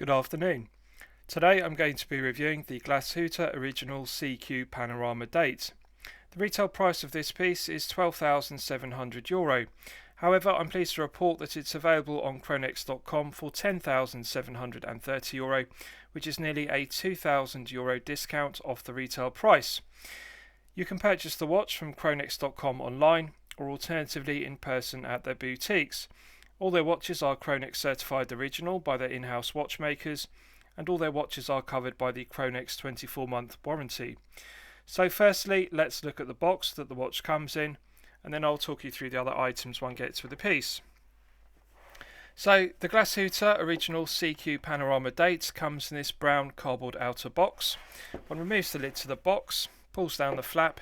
Good afternoon. Today I'm going to be reviewing the Glashütte Original SeaQ Panorama date. The retail price of this piece is €12,700. However, I'm pleased to report that it's available on Chronex.com for €10,730, which is nearly a €2,000 discount off the retail price. You can purchase the watch from Chronex.com online or alternatively in person at their boutiques. All their watches are Chronex certified original by their in-house watchmakers, and all their watches are covered by the Chronex 24-month warranty. So firstly, let's look at the box that the watch comes in, and then I'll talk you through the other items one gets with the piece. So the Glashütte Original SeaQ Panorama date comes in this brown cardboard outer box. One removes the lid to the box, pulls down the flap,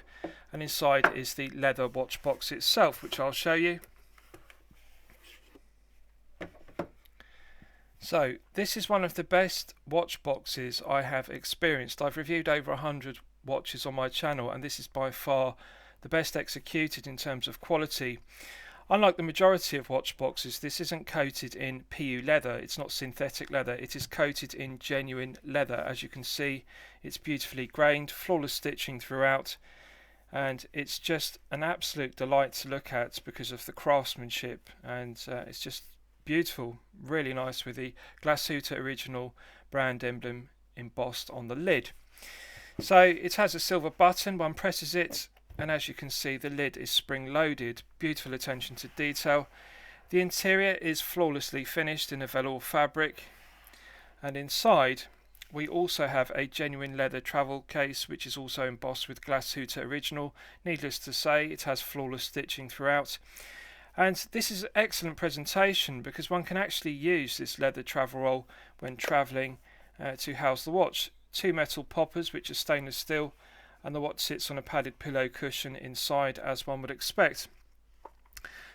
and inside is the leather watch box itself, which I'll show you. So this is one of the best watch boxes I have experienced. I've reviewed over 100 watches on my channel, and this is by far the best executed in terms of quality. Unlike the majority of watch boxes, this isn't coated in PU leather, it's not synthetic leather, it is coated in genuine leather. As you can see, it's beautifully grained, flawless stitching throughout, and it's just an absolute delight to look at because of the craftsmanship, and it's just beautiful, really nice with the Glashütte Original brand emblem embossed on the lid. So it has a silver button, one presses it, and as you can see the lid is spring loaded. Beautiful attention to detail. The interior is flawlessly finished in a velour fabric, and inside we also have a genuine leather travel case which is also embossed with Glashütte Original. Needless to say, it has flawless stitching throughout. And this is an excellent presentation because one can actually use this leather travel roll when travelling to house the watch. Two metal poppers which are stainless steel, and the watch sits on a padded pillow cushion inside, as one would expect.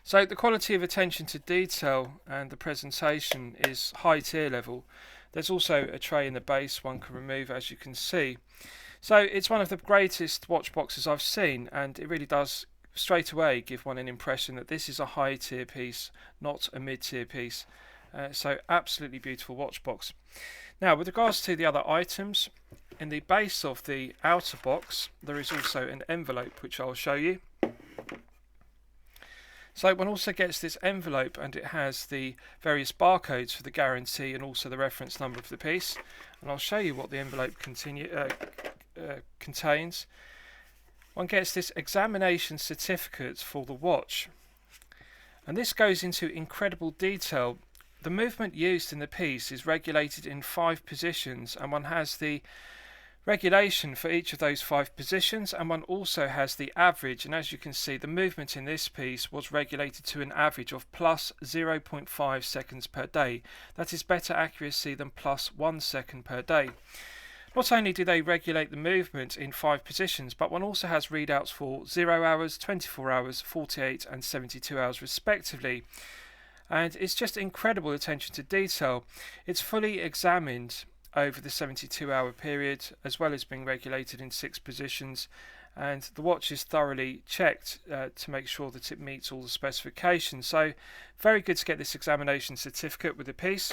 So the quality of attention to detail and the presentation is high tier level. There's also a tray in the base one can remove, as you can see. So it's one of the greatest watch boxes I've seen, and it really does straight away give one an impression that this is a high tier piece, not a mid tier piece. So absolutely beautiful watch box. Now with regards to the other items, in the base of the outer box there is also an envelope which I'll show you. So one also gets this envelope, and it has the various barcodes for the guarantee and also the reference number of the piece, and I'll show you what the envelope contains. One gets this examination certificate for the watch, and this goes into incredible detail. The movement used in the piece is regulated in 5 positions, and one has the regulation for each of those 5 positions, and one also has the average, and as you can see the movement in this piece was regulated to an average of plus 0.5 seconds per day. That is better accuracy than plus 1 second per day. Not only do they regulate the movement in 5 positions, but one also has readouts for 0 hours, 24 hours, 48 and 72 hours respectively. And it's just incredible attention to detail. It's fully examined over the 72-hour period, as well as being regulated in 6 positions, and the watch is thoroughly checked to make sure that it meets all the specifications. So very good to get this examination certificate with the piece.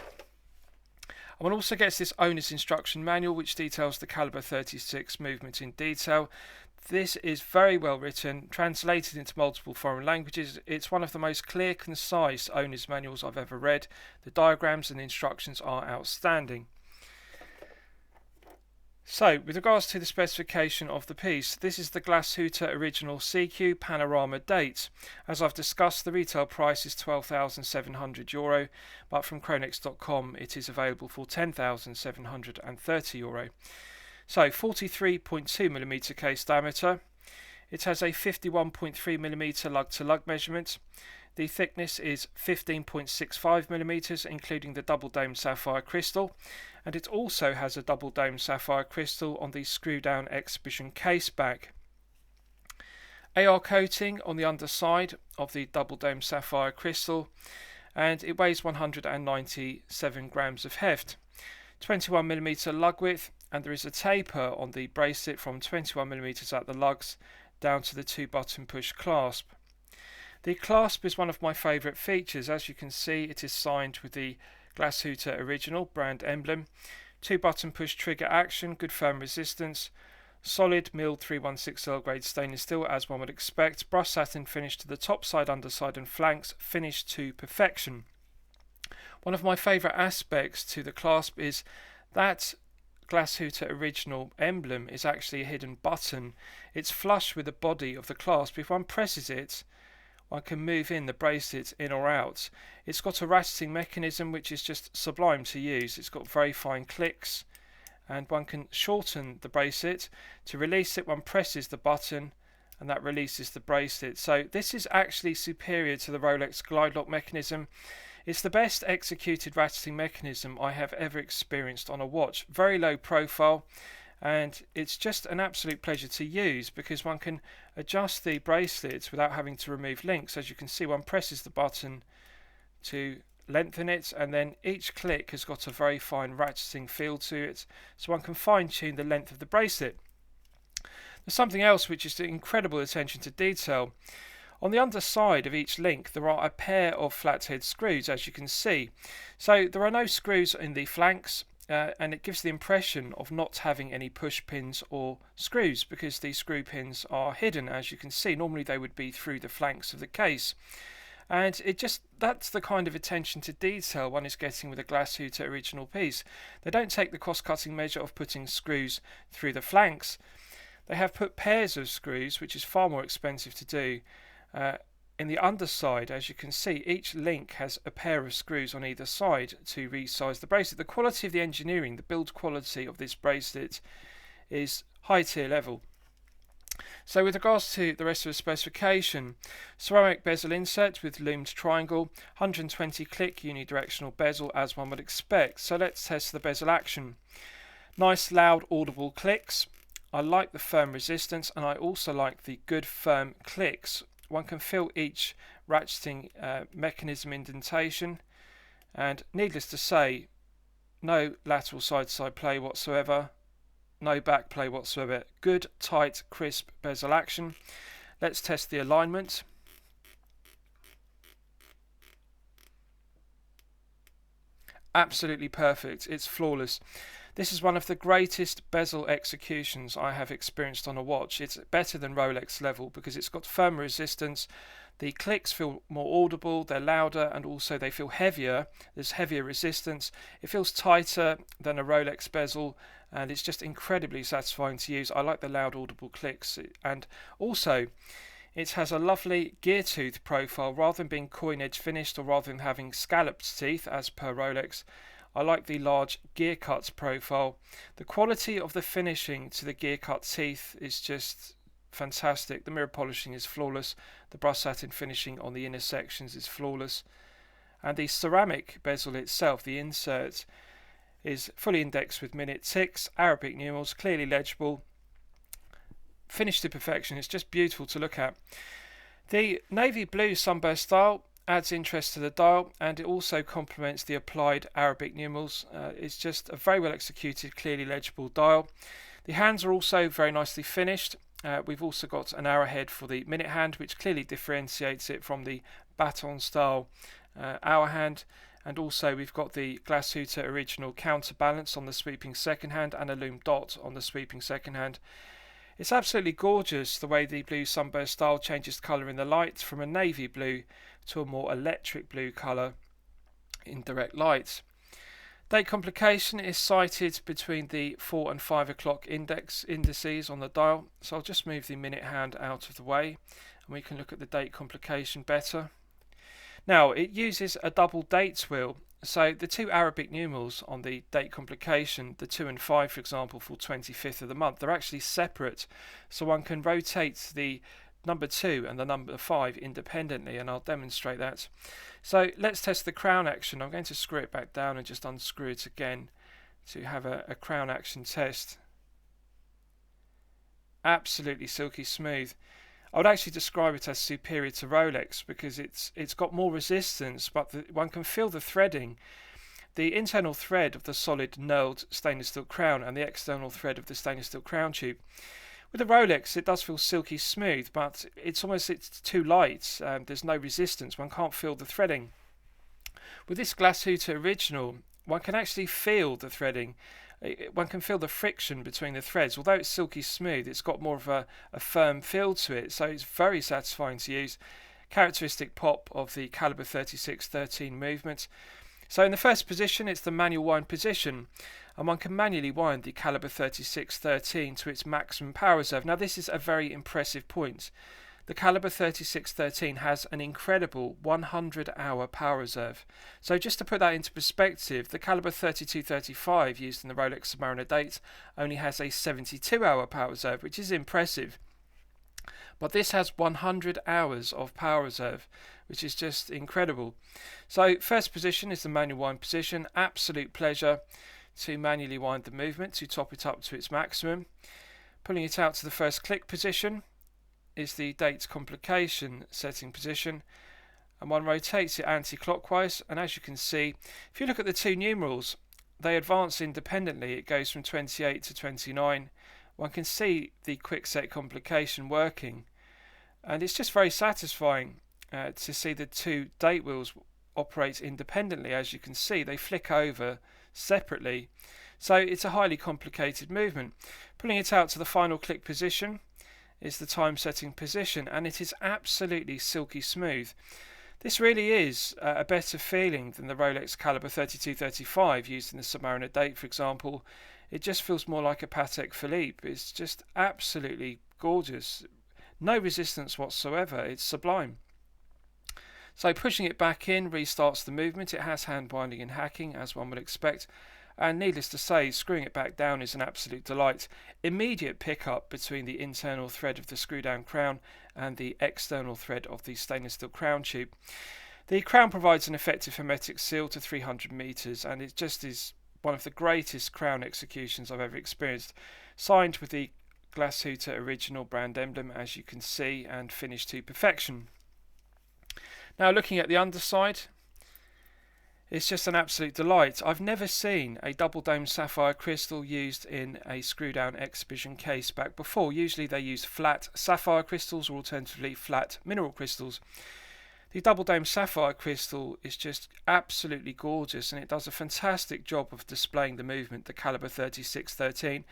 One also gets this owner's instruction manual which details the caliber 36 movement in detail. This is very well written, translated into multiple foreign languages. It's one of the most clear, concise owner's manuals I've ever read. The diagrams and instructions are outstanding. So, with regards to the specification of the piece, this is the Glashütte Original SeaQ Panorama date. As I've discussed, the retail price is €12,700, but from Chronex.com it is available for €10,730. So, 43.2mm case diameter. It has a 51.3mm lug-to-lug measurement. The thickness is 15.65mm, including the double dome sapphire crystal, and it also has a double dome sapphire crystal on the screw down exhibition case back. AR coating on the underside of the double dome sapphire crystal, and it weighs 197 grams of heft. 21mm lug width, and there is a taper on the bracelet from 21mm at the lugs down to the 2-button push clasp. The clasp is one of my favourite features. As you can see, it is signed with the Glashütte original brand emblem. 2-button push trigger action, good firm resistance. Solid milled 316L grade stainless steel as one would expect. Brushed satin finish to the top side, underside and flanks, finished to perfection. One of my favourite aspects to the clasp is that Glashütte original emblem is actually a hidden button. It's flush with the body of the clasp. If one presses it, one can move in the bracelet in or out. It's got a ratcheting mechanism which is just sublime to use. It's got very fine clicks, and one can shorten the bracelet. To release it, one presses the button and that releases the bracelet. So this is actually superior to the Rolex glide lock mechanism. It's the best executed ratcheting mechanism I have ever experienced on a watch. Very low profile, and it's just an absolute pleasure to use because one can adjust the bracelets without having to remove links. As you can see, one presses the button to lengthen it, and then each click has got a very fine ratcheting feel to it, so one can fine tune the length of the bracelet. There's something else which is the incredible attention to detail. On the underside of each link there are a pair of flathead screws, as you can see. So there are no screws in the flanks, and it gives the impression of not having any push pins or screws because these screw pins are hidden, as you can see. Normally they would be through the flanks of the case. And that's the kind of attention to detail one is getting with a Glashütte original piece. They don't take the cost-cutting measure of putting screws through the flanks. They have put pairs of screws, which is far more expensive to do. In the underside, as you can see, each link has a pair of screws on either side to resize the bracelet. The quality of the engineering, the build quality of this bracelet is high tier level. So with regards to the rest of the specification, ceramic bezel insert with loomed triangle, 120 click unidirectional bezel as one would expect. So let's test the bezel action. Nice loud audible clicks. I like the firm resistance, and I also like the good firm clicks. One can feel each ratcheting mechanism indentation, and needless to say, no lateral side-to-side play whatsoever. No back play whatsoever. Good, tight, crisp bezel action. Let's test the alignment. Absolutely perfect. It's flawless. This is one of the greatest bezel executions I have experienced on a watch. It's better than Rolex level because it's got firmer resistance. The clicks feel more audible, they're louder, and also they feel heavier. There's heavier resistance. It feels tighter than a Rolex bezel, and it's just incredibly satisfying to use. I like the loud audible clicks, and also it has a lovely gear tooth profile. Rather than being coin edge finished, or rather than having scalloped teeth as per Rolex, I like the large gear cuts profile. The quality of the finishing to the gear cut teeth is just fantastic. The mirror polishing is flawless. The brushed satin finishing on the inner sections is flawless. And the ceramic bezel itself, the insert, is fully indexed with minute ticks, Arabic numerals, clearly legible. Finished to perfection. It's just beautiful to look at. The navy blue sunburst style adds interest to the dial, and it also complements the applied Arabic numerals. It's just a very well executed, clearly legible dial. The hands are also very nicely finished. We've also got an arrowhead for the minute hand, which clearly differentiates it from the baton style hour hand. And also we've got the Glashütte original counterbalance on the sweeping second hand and a lume dot on the sweeping second hand. It's absolutely gorgeous the way the blue sunburst style changes colour in the light from a navy blue to a more electric blue colour in direct light. Date complication is sighted between the 4 and 5 o'clock indices on the dial, so I'll just move the minute hand out of the way and we can look at the date complication better. Now it uses a double dates wheel, so the two Arabic numerals on the date complication, the 2 and 5 for example for 25th of the month, they're actually separate, so one can rotate the number 2 and the number 5 independently, and I'll demonstrate that. So let's test the crown action. I'm going to screw it back down and just unscrew it again to have a crown action test. Absolutely silky smooth. I would actually describe it as superior to Rolex because it's got more resistance, but one can feel the threading. The internal thread of the solid knurled stainless steel crown and the external thread of the stainless steel crown tube. With the Rolex it does feel silky smooth, but it's too light. There's no resistance, one can't feel the threading. With this Glashütte original, one can actually feel the threading. One can feel the friction between the threads. Although it's silky smooth, it's got more of a firm feel to it, so it's very satisfying to use. Characteristic pop of the caliber 3613 movement. So in the first position, it's the manual wind position, and one can manually wind the caliber 3613 to its maximum power reserve. Now this is a very impressive point. The caliber 3613 has an incredible 100-hour power reserve. So just to put that into perspective, the caliber 3235 used in the Rolex Submariner date only has a 72-hour power reserve, which is impressive. But this has 100 hours of power reserve, which is just incredible. So first position is the manual wind position. Absolute pleasure to manually wind the movement to top it up to its maximum. Pulling it out to the first click position is the date complication setting position, and one rotates it anti-clockwise, and as you can see, if you look at the two numerals, they advance independently. It goes from 28 to 29. One can see the quick set complication working, and it's just very satisfying to see the two date wheels operate independently. As you can see, they flick over separately, so it's a highly complicated movement. Pulling it out to the final click position is the time setting position, and it is absolutely silky smooth. This really is a better feeling than the Rolex caliber 3235 used in the Submariner date, for example. It just feels more like a Patek Philippe. It's just absolutely gorgeous. No resistance whatsoever. It's sublime. So pushing it back in restarts the movement. It has hand winding and hacking, as one would expect. And needless to say, screwing it back down is an absolute delight. Immediate pickup between the internal thread of the screw down crown and the external thread of the stainless steel crown tube. The crown provides an effective hermetic seal to 300 meters, and it just is one of the greatest crown executions I've ever experienced. Signed with the Glashütte original brand emblem, as you can see, and finished to perfection. Now looking at the underside, it's just an absolute delight. I've never seen a double dome sapphire crystal used in a screw down exhibition case back before. Usually they use flat sapphire crystals or alternatively flat mineral crystals. The double dome sapphire crystal is just absolutely gorgeous, and it does a fantastic job of displaying the movement, the caliber 3613,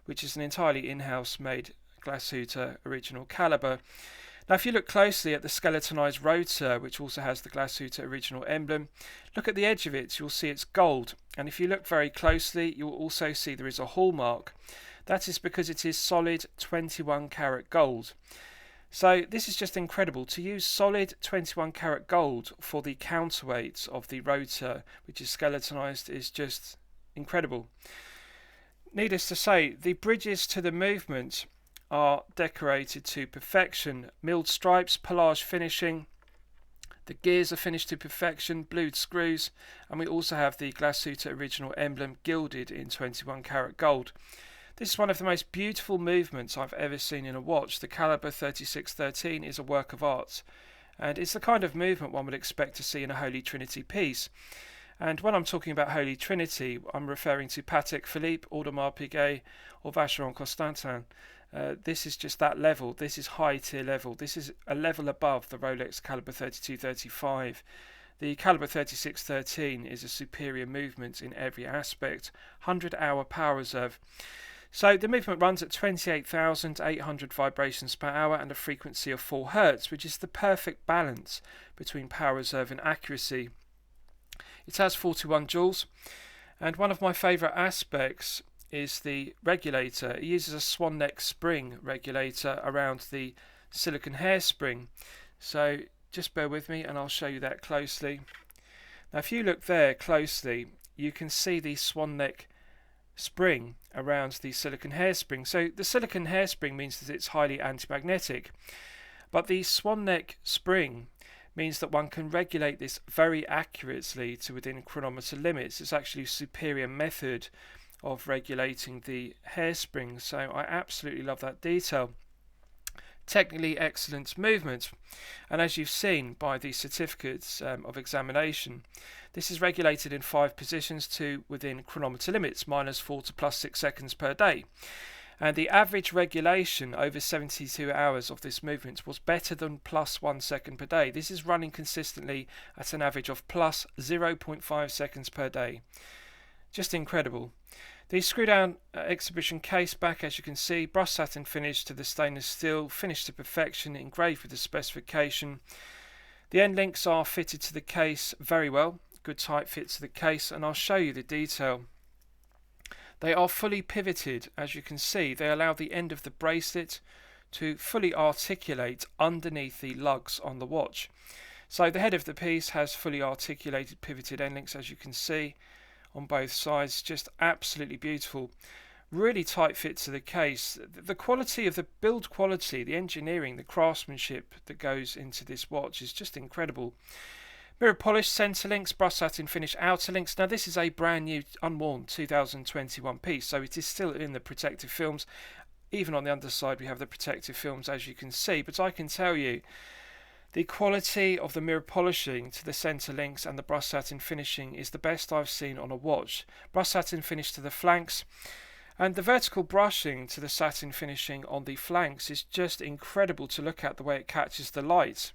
which is an entirely in-house made Glashütte original caliber. Now if you look closely at the skeletonized rotor, which also has the Glashütte original emblem, look at the edge of it, you'll see it's gold, and if you look very closely you'll also see there is a hallmark. That is because it is solid 21 karat gold. So this is just incredible. To use solid 21 karat gold for the counterweight of the rotor, which is skeletonized, is just incredible. Needless to say, the bridges to the movement are decorated to perfection. Milled stripes, pelage finishing. The gears are finished to perfection, blued screws, and we also have the Glashütte original emblem gilded in 21 karat gold. This is one of the most beautiful movements I've ever seen in a watch. The caliber 3613 is a work of art, and it's the kind of movement one would expect to see in a Holy Trinity piece. And when I'm talking about Holy Trinity, I'm referring to Patek Philippe, Audemars Piguet, or Vacheron Constantin. This is just that level. This is high tier level. This is a level above the Rolex caliber 3235. The caliber 3613 is a superior movement in every aspect. 100-hour power reserve. So the movement runs at 28,800 vibrations per hour and a frequency of 4 Hz, which is the perfect balance between power reserve and accuracy. It has 41 joules, and one of my favourite aspects is the regulator. It uses a swan neck spring regulator around the silicon hairspring. So just bear with me and I'll show you that closely. Now if you look there closely, you can see the swan neck spring around the silicon hairspring. So the silicon hairspring means that it's highly anti-magnetic, but the swan neck spring means that one can regulate this very accurately to within chronometer limits. It's actually a superior method of regulating the hairspring, so I absolutely love that detail. Technically excellent movement, and as you've seen by the certificates of examination, this is regulated in 5 positions to within chronometer limits, -4 to +6 seconds per day. and the average regulation over 72 hours of this movement was better than plus 1 second per day. This is running consistently at an average of plus 0.5 seconds per day. Just incredible. The screw down exhibition case back, as you can see, brushed satin finish to the stainless steel, finished to perfection, engraved with the specification. The end links are fitted to the case very well, good tight fit to the case, and I'll show you the detail. They are fully pivoted, as you can see. They allow the end of the bracelet to fully articulate underneath the lugs on the watch. So the head of the piece has fully articulated pivoted end links, as you can see, on both sides. Just absolutely beautiful. Really tight fit to the case. The quality of the build quality, the engineering, the craftsmanship that goes into this watch is just incredible. Mirror polished centre links, brushed satin finish outer links. Now this is a brand new unworn 2021 piece, so it is still in the protective films. Even on the underside we have the protective films, as you can see, but I can tell you the quality of the mirror polishing to the centre links and the brushed satin finishing is the best I've seen on a watch. Brushed satin finish to the flanks, and the vertical brushing to the satin finishing on the flanks is just incredible to look at, the way it catches the light.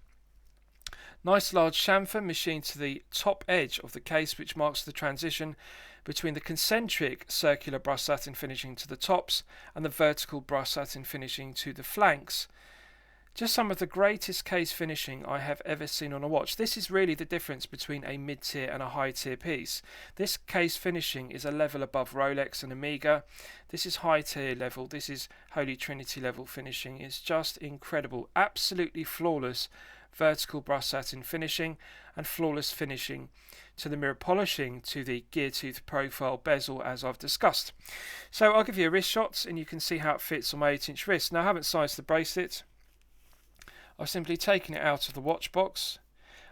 Nice large chamfer machined to the top edge of the case, which marks the transition between the concentric circular brushed satin finishing to the tops and the vertical brushed satin finishing to the flanks. Just some of the greatest case finishing I have ever seen on a watch. This is really the difference between a mid-tier and a high-tier piece. This case finishing is a level above Rolex and Omega. This is high-tier level. This is Holy Trinity level finishing. It's just incredible. Absolutely flawless vertical brushed satin finishing and flawless finishing to the mirror polishing to the gear tooth profile bezel, as I've discussed. So I'll give you a wrist shot and you can see how it fits on my 8-inch wrist. Now I haven't sized the bracelet. I've simply taken it out of the watch box,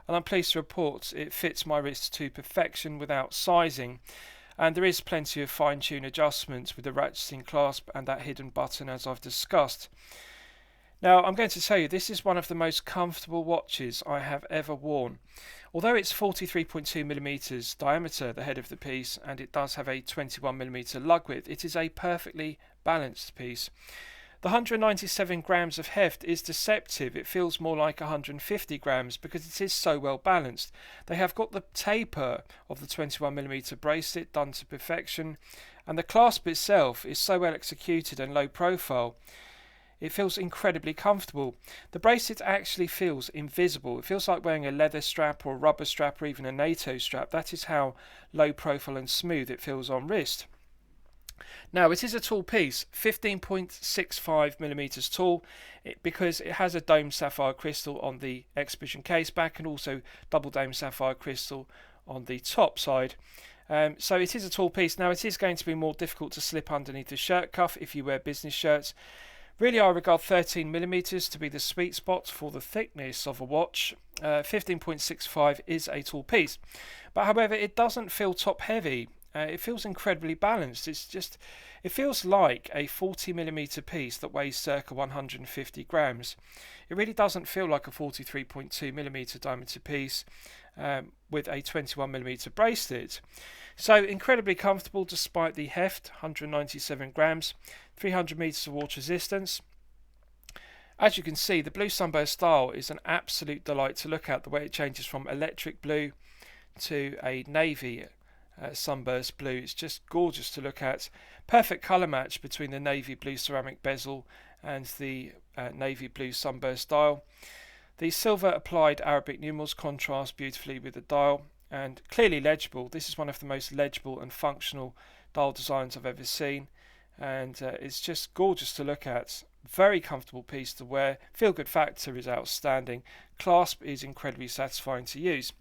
and I'm pleased to report it fits my wrist to perfection without sizing, and there is plenty of fine-tune adjustments with the ratcheting clasp and that hidden button, as I've discussed. Now I'm going to tell you, this is one of the most comfortable watches I have ever worn. Although it's 43.2mm diameter, the head of the piece, and it does have a 21mm lug width, it is a perfectly balanced piece. The 197 grams of heft is deceptive. It feels more like 150 grams because it is so well balanced. They have got the taper of the 21mm bracelet done to perfection, and the clasp itself is so well executed and low profile. It feels incredibly comfortable. The bracelet actually feels invisible. It feels like wearing a leather strap or a rubber strap or even a NATO strap. That is how low profile and smooth it feels on wrist. Now it is a tall piece, 15.65mm tall, because it has a domed sapphire crystal on the exhibition case back and also double domed sapphire crystal on the top side. So it is a tall piece. Now it is going to be more difficult to slip underneath the shirt cuff if you wear business shirts. Really, I regard 13mm to be the sweet spot for the thickness of a watch. 15.65 is a tall piece, but however it doesn't feel top heavy. It feels incredibly balanced. It feels like a 40mm piece that weighs circa 150 grams. It really doesn't feel like a 43.2mm diameter piece with a 21mm bracelet. So incredibly comfortable despite the heft, 197 grams, 300 meters of water resistance. As you can see, the blue sunburst style is an absolute delight to look at, the way it changes from electric blue to a navy sunburst blue. It's just gorgeous to look at. Perfect colour match between the navy blue ceramic bezel and the navy blue sunburst dial. The silver applied Arabic numerals contrast beautifully with the dial and clearly legible. This is one of the most legible and functional dial designs I've ever seen, and it's just gorgeous to look at. Very comfortable piece to wear. Feel good factor is outstanding. Clasp is incredibly satisfying to use.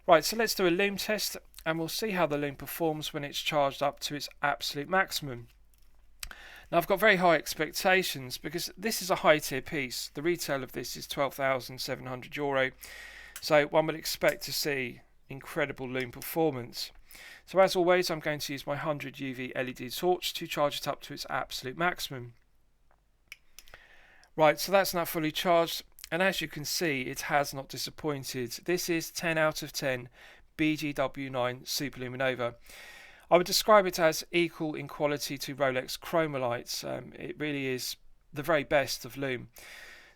Right, so let's do a lume test and we'll see how the lume performs when it's charged up to its absolute maximum. Now I've got very high expectations because this is a high tier piece. The retail of this is €12,700, so one would expect to see incredible lume performance. So as always, I'm going to use my 100 UV LED torch to charge it up to its absolute maximum. Right, so that's now fully charged, and as you can see, it has not disappointed. This is 10 out of 10 BGW9 Superluminova. I would describe it as equal in quality to Rolex Chromalites. It really is the very best of Lume.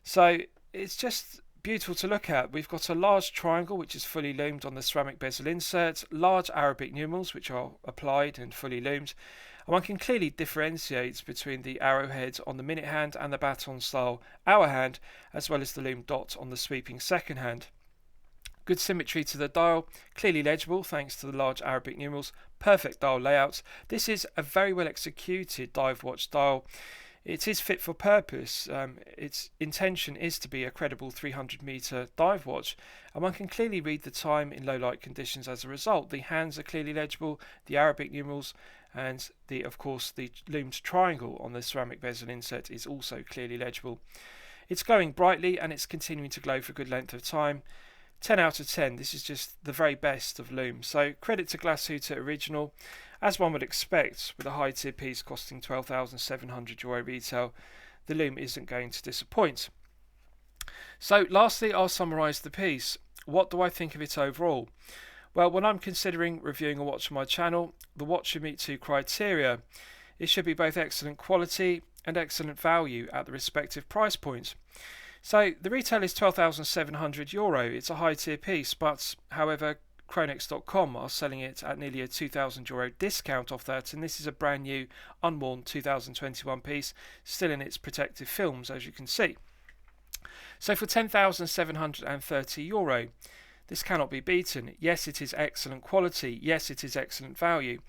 So it's just beautiful to look at. We've got a large triangle which is fully lumed on the ceramic bezel insert, large Arabic numerals which are applied and fully lumed, and one can clearly differentiate between the arrowhead on the minute hand and the baton style hour hand, as well as the lume dot on the sweeping second hand. Good symmetry to the dial, clearly legible thanks to the large Arabic numerals, perfect dial layouts. This is a very well executed dive watch dial. It is fit for purpose. Its intention is to be a credible 300-meter dive watch, and one can clearly read the time in low light conditions as a result. The hands are clearly legible, the Arabic numerals, and of course the lumed triangle on the ceramic bezel insert is also clearly legible. It's glowing brightly and it's continuing to glow for a good length of time. 10 out of 10. This is just the very best of Lume. So credit to Glashütte Original. As one would expect, with a high tier piece costing €12,700 retail, the Lume isn't going to disappoint. So lastly, I'll summarise the piece. What do I think of it overall? Well, when I'm considering reviewing a watch on my channel, the watch should meet two criteria. It should be both excellent quality and excellent value at the respective price points. So the retail is €12,700. It's a high tier piece, but however, Chronex.com are selling it at nearly a €2,000 discount off that, and this is a brand new, unworn 2021 piece, still in its protective films, as you can see. So for €10,730, this cannot be beaten. Yes, it is excellent quality. Yes, it is excellent value.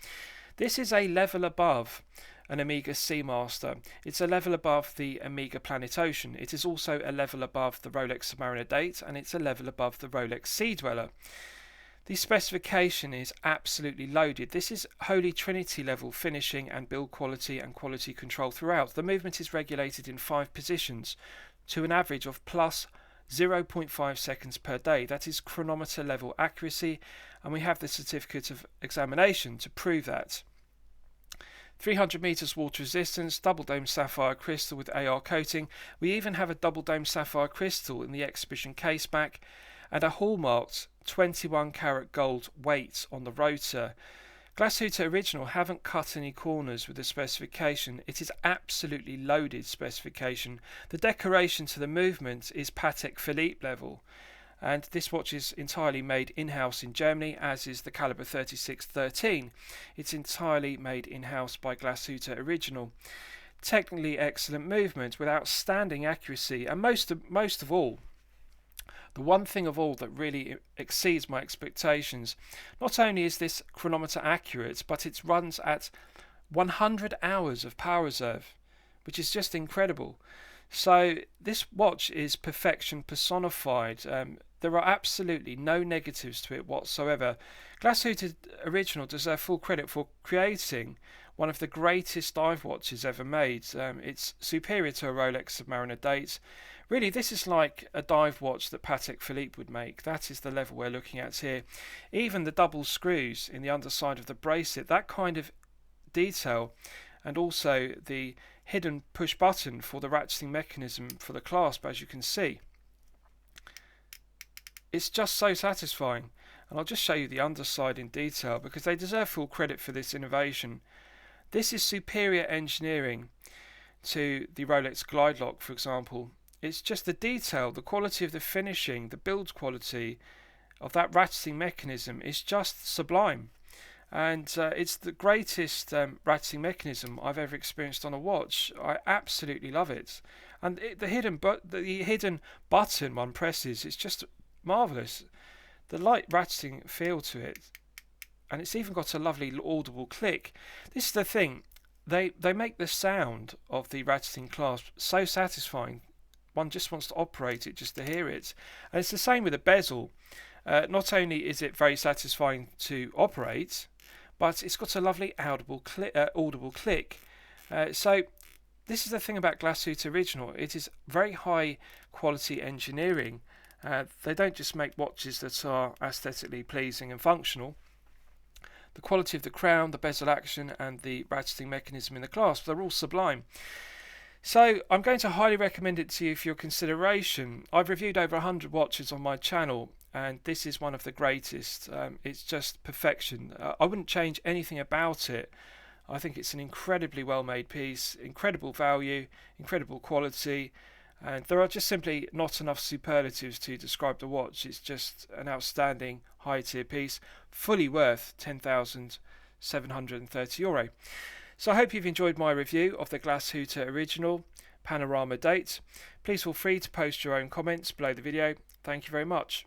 This is a level above an Omega Seamaster. It's a level above the Omega Planet Ocean. It is also a level above the Rolex Submariner Date, and it's a level above the Rolex Sea Dweller. The specification is absolutely loaded. This is Holy Trinity level finishing and build quality and quality control throughout. The movement is regulated in 5 positions to an average of plus 0.5 seconds per day. That is chronometer level accuracy, and we have the certificate of examination to prove that. 300 meters water resistance, double dome sapphire crystal with AR coating. We even have a double dome sapphire crystal in the exhibition case back, and a hallmarked 21 karat gold weight on the rotor. Glashütte Original haven't cut any corners with the specification. It is absolutely loaded specification. The decoration to the movement is Patek Philippe level, and this watch is entirely made in-house in Germany, as is the caliber 3613. It's entirely made in-house by Glashütte Original. Technically excellent movement with outstanding accuracy, and most of all, the one thing of all that really exceeds my expectations, not only is this chronometer accurate, but it runs at 100 hours of power reserve, which is just incredible. So this watch is perfection personified. There are absolutely no negatives to it whatsoever. Glashütte Original deserve full credit for creating one of the greatest dive watches ever made. It's superior to a Rolex Submariner Date. Really, this is like a dive watch that Patek Philippe would make. That is the level we're looking at here. Even the double screws in the underside of the bracelet, that kind of detail, and also the hidden push button for the ratcheting mechanism for the clasp, as you can see. It's just so satisfying. And I'll just show you the underside in detail because they deserve full credit for this innovation. This is superior engineering to the Rolex Glide Lock, for example. It's just the detail, the quality of the finishing, the build quality of that ratcheting mechanism is just sublime. And it's the greatest ratcheting mechanism I've ever experienced on a watch. I absolutely love it. And the hidden button one presses, it's just marvellous. The light ratcheting feel to it. And it's even got a lovely audible click. This is the thing. They make the sound of the ratcheting clasp so satisfying. One just wants to operate it just to hear it. And it's the same with the bezel. Not only is it very satisfying to operate, but it's got a lovely audible click. So this is the thing about Glashütte Original. It is very high quality engineering. They don't just make watches that are aesthetically pleasing and functional. The quality of the crown, the bezel action, and the ratcheting mechanism in the clasp, they're all sublime. So I'm going to highly recommend it to you for your consideration. I've reviewed over 100 watches on my channel, and this is one of the greatest. It's just perfection. I wouldn't change anything about it. I think it's an incredibly well made piece, incredible value, incredible quality, and there are just simply not enough superlatives to describe the watch. It's just an outstanding high tier piece, fully worth €10,730. So I hope you've enjoyed my review of the Glashütte original Panorama date. Please feel free to post your own comments below the video. Thank you very much.